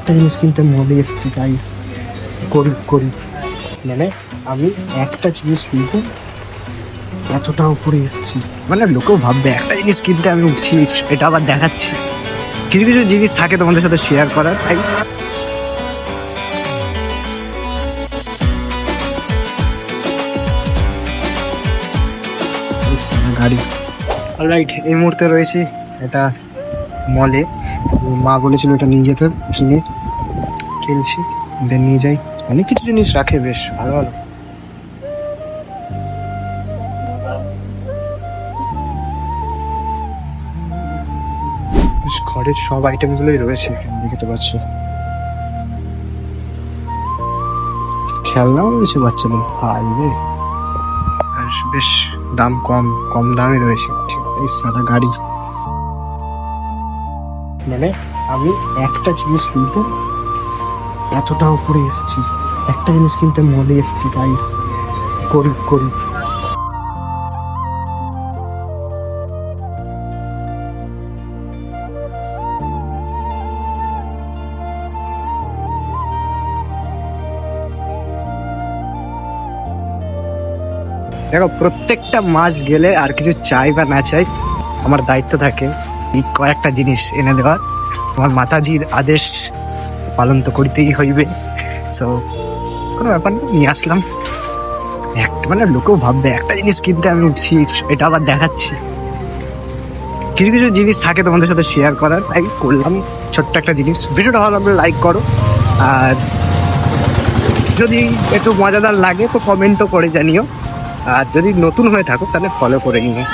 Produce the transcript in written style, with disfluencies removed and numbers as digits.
একটা জিনিস কিনতে মলে এসছি গাইস, গরিব গরিব। মানে আমি একটা জিনিস কিনতে এতটা উপরে এসছি, মানে লোকেও ভাববে একটা জিনিস কিনতে আমি উঠছি, এটা আবার দেখাচ্ছি। কিছু কিছু জিনিস থাকে তোমাদের সাথে শেয়ার করার, তাই গাড়ি। অলরাইট, এই মুহূর্তে রয়েছি এটা মলে। মা বলেছিল এটা নিয়ে যেতে, কিনে কিনছি, দেন নিয়ে যাই। অনেক কিছু জিনিস রাখে বেশ ভালো ভালো। বেশ ঘরের সব আইটেমগুলোই রয়েছে এখানে, দেখতে পাচ্ছ। খেলনাও রয়েছে বাচ্চাদের, ভাই রে। আর বেশ দাম কম কম দামে রয়েছে। এই সাদা গাড়ি, মানে আমি একটা জিনিস কিনতে এতটা উপরে এসছি, একটা জিনিস কিনতে মলে এসছি গাইস, গরিব গরিব। দেখো, প্রত্যেকটা মাস গেলে আর কিছু চাই বা না চাই, আমার দায়িত্ব থাকে এই কয়েকটা জিনিস এনে দেওয়ার। আমার মাতাজির আদেশ পালন তো করতেই হইবে। সো কোনো ব্যাপার না, নিয়ে আসলাম। একটা মানে লোকেও ভাববে একটা জিনিস কিনতে আমি উঠছি, এটা আবার দেখাচ্ছি। কিছু কিছু জিনিস থাকে তোমাদের সাথে শেয়ার করার, তাই করলাম ছোট্ট একটা জিনিস। ভিডিওটা ভালো লাগলে লাইক করো, আর যদি একটু মজাদার লাগে তো কমেন্টও করে জানিও, আর যদি নতুন হয়ে থাকো তাহলে ফলো করে নিও।